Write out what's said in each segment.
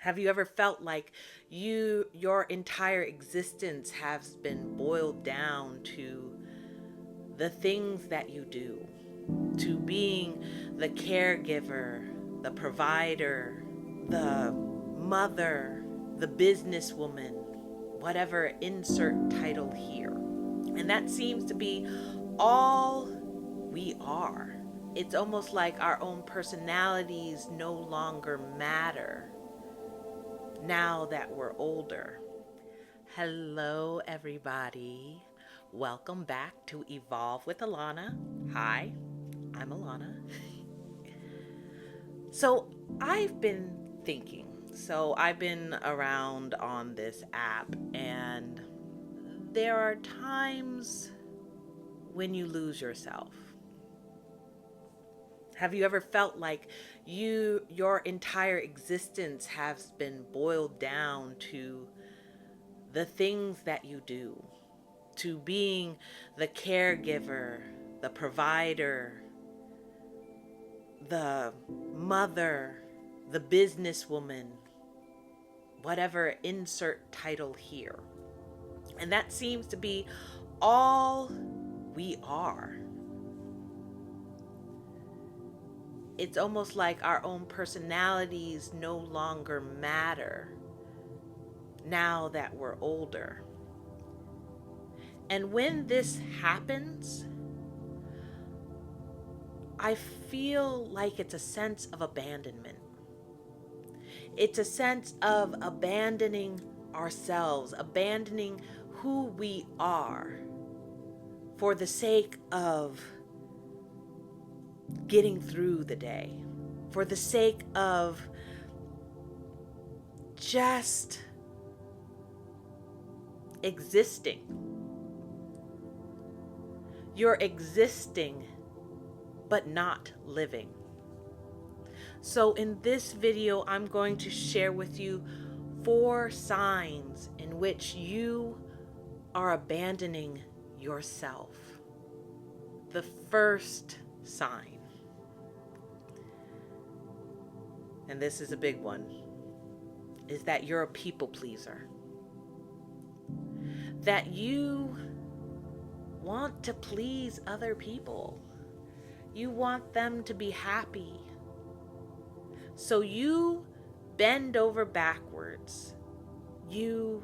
Have you ever felt like your entire existence has been boiled down to the things that you do, to being the caregiver, the provider, the mother, the businesswoman, whatever, insert title here. And that seems to be all we are. It's almost like our own personalities no longer matter now that we're older. Hello, everybody. Welcome back to Evolve with Alana. Hi, I'm Alana. So, I've been thinking. So, I've been around on this app, and there are times when you lose yourself. Have you ever felt like your entire existence has been boiled down to the things that you do, to being the caregiver, the provider, the mother, the businesswoman, whatever, insert title here. And that seems to be all we are. It's almost like our own personalities no longer matter now that we're older. And when this happens, I feel like it's a sense of abandonment. It's a sense of abandoning ourselves, abandoning who we are for the sake of getting through the day, for the sake of just existing. You're existing, but not living. So in this video, I'm going to share with you 4 signs in which you are abandoning yourself. The first sign, and this is a big one, is that you're a people pleaser. That you want to please other people. You want them to be happy. So you bend over backwards. You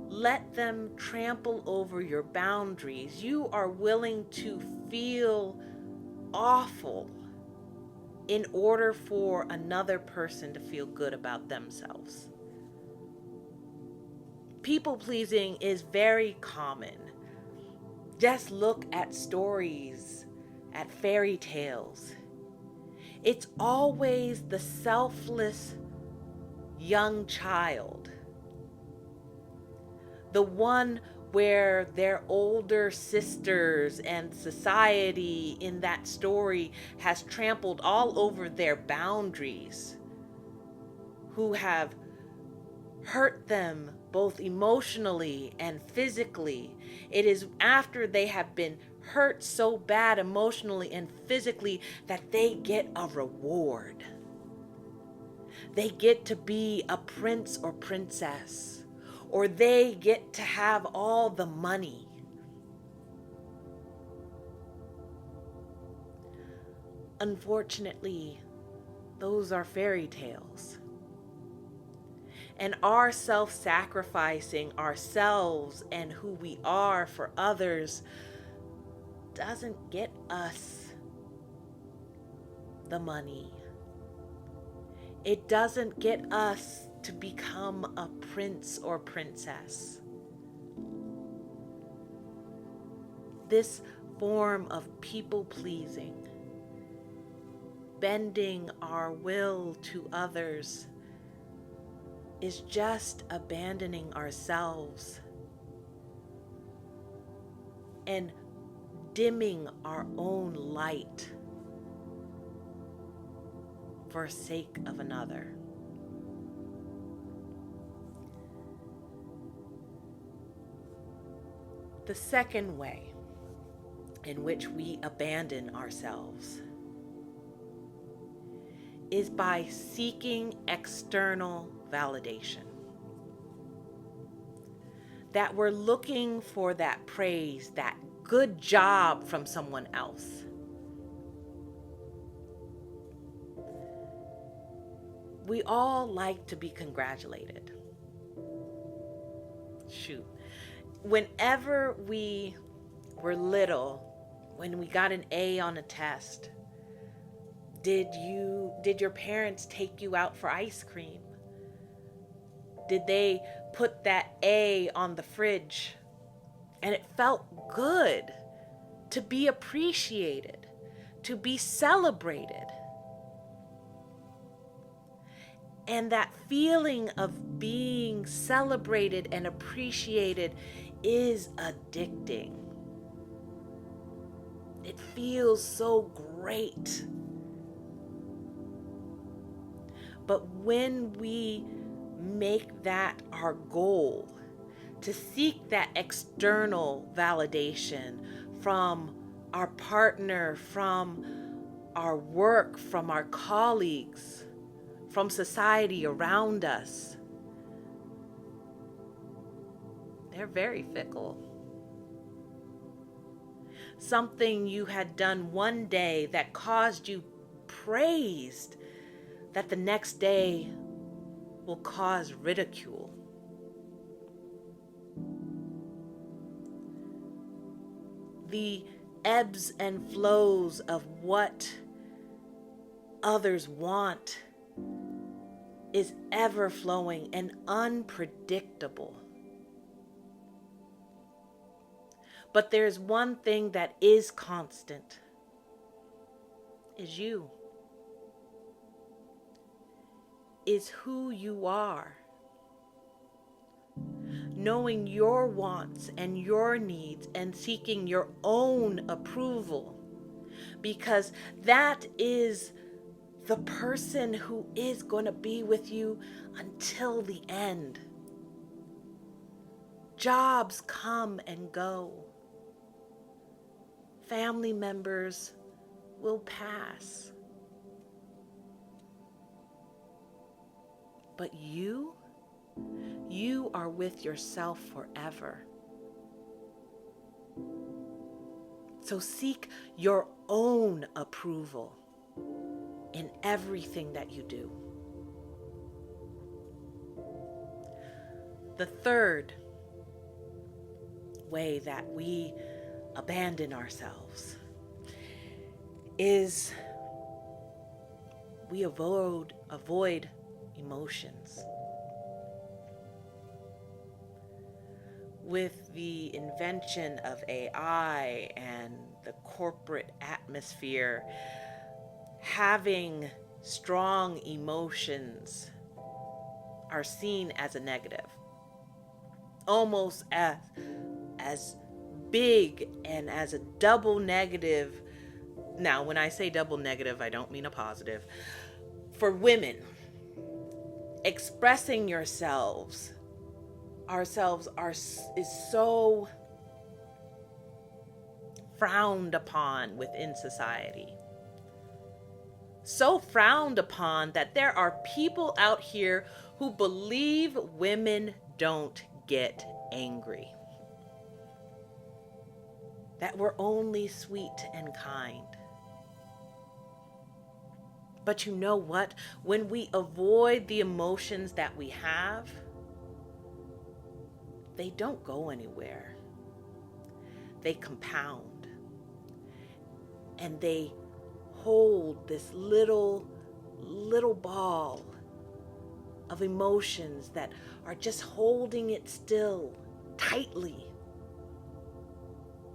let them trample over your boundaries. You are willing to feel awful in order for another person to feel good about themselves. People pleasing is very common. Just look at stories, at fairy tales. It's always the selfless young child, the one where their older sisters and society in that story has trampled all over their boundaries, who have hurt them both emotionally and physically. It is after they have been hurt so bad emotionally and physically that they get a reward. They get to be a prince or princess, or they get to have all the money. Unfortunately, those are fairy tales. And our self-sacrificing ourselves and who we are for others doesn't get us the money. It doesn't get us to become a prince or princess. This form of people-pleasing, bending our will to others, is just abandoning ourselves and dimming our own light for sake of another. The second way in which we abandon ourselves is by seeking external validation. That we're looking for that praise, that good job from someone else. We all like to be congratulated. Shoot. Whenever we were little, when we got an A on a test, did your parents take you out for ice cream? Did they put that A on the fridge? And it felt good to be appreciated, to be celebrated. And that feeling of being celebrated and appreciated is addicting. It feels so great. But when we make that our goal, to seek that external validation from our partner, from our work, from our colleagues, from society around us, they're very fickle. Something you had done one day that caused you praise, that the next day will cause ridicule. The ebbs and flows of what others want is ever flowing and unpredictable. But there's one thing that is constant, is you. Is who you are. Knowing your wants and your needs and seeking your own approval, because that is the person who is going to be with you until the end. Jobs come and go. Family members will pass. But you are with yourself forever. So seek your own approval in everything that you do. The third way that we abandon ourselves is we avoid emotions. With the invention of AI and the corporate atmosphere, having strong emotions are seen as a negative, almost as big and as a double negative. Now, when I say double negative, I don't mean a positive. For women, expressing ourselves is so frowned upon within society. So frowned upon that there are people out here who believe women don't get angry. That we're only sweet and kind. But you know what? When we avoid the emotions that we have, they don't go anywhere. They compound. And they hold this little ball of emotions that are just holding it still tightly.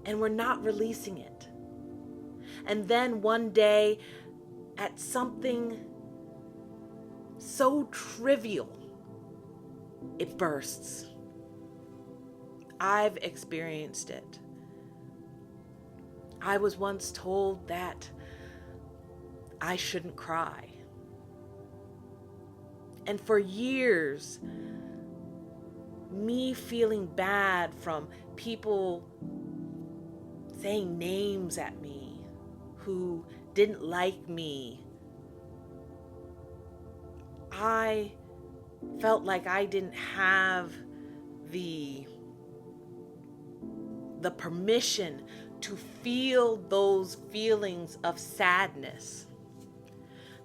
And we're not releasing it. And then one day, at something so trivial, it bursts. I've experienced it. I was once told that I shouldn't cry. And for years, me feeling bad from people saying names at me who didn't like me I felt like I didn't have the permission to feel those feelings of sadness,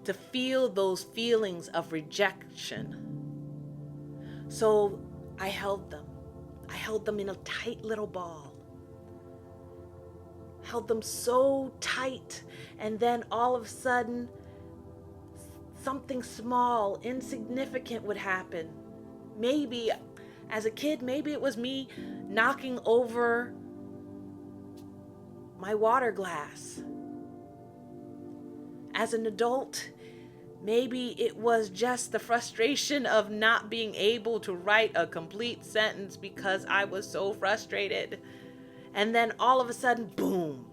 to feel those feelings of rejection. So I held them. I held them in a tight little ball. Held them so tight, and then all of a sudden, something small, insignificant would happen. Maybe as a kid, maybe it was me knocking over my water glass. As an adult, maybe it was just the frustration of not being able to write a complete sentence because I was so frustrated. And then all of a sudden, boom,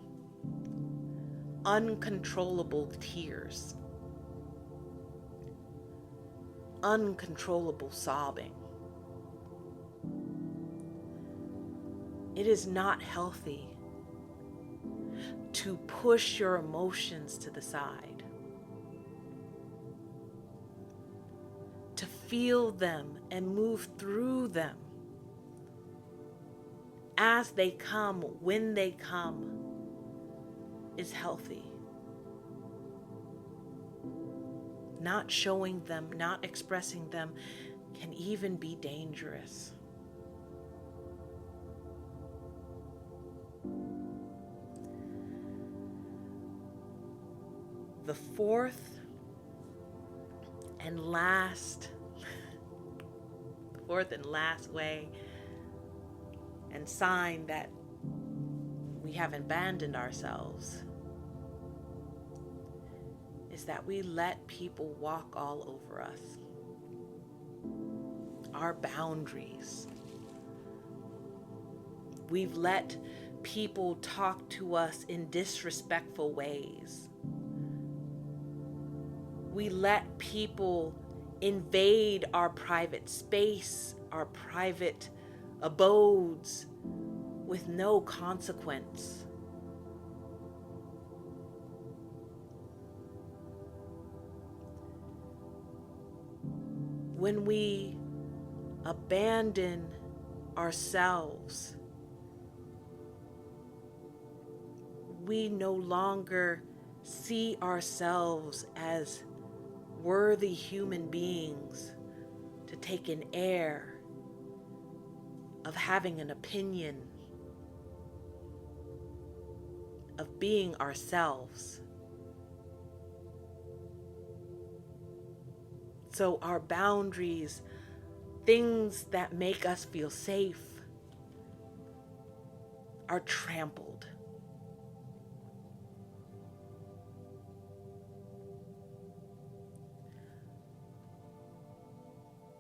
uncontrollable tears, uncontrollable sobbing. It is not healthy to push your emotions to the side, to feel them and move through them as they come, when they come, is healthy. Not showing them, not expressing them can even be dangerous. The fourth and last way and sign that we have abandoned ourselves is that we let people walk all over us. Our boundaries. We've let people talk to us in disrespectful ways. We let people invade our private space, our private abodes with no consequence. When we abandon ourselves, we no longer see ourselves as worthy human beings to take an air of having an opinion, of being ourselves. So our boundaries, things that make us feel safe, are trampled.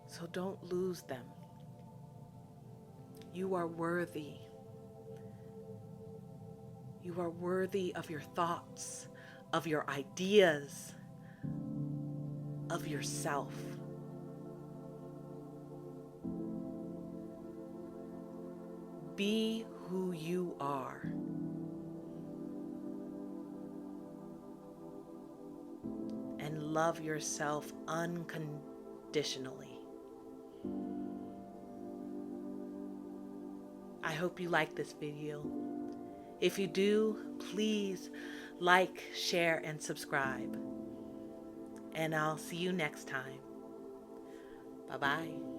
So don't lose them. You are worthy. You are worthy of your thoughts, of your ideas, of yourself. Be who you are. And love yourself unconditionally. I hope you like this video. If you do, please like, share, and subscribe. And I'll see you next time. Bye-bye.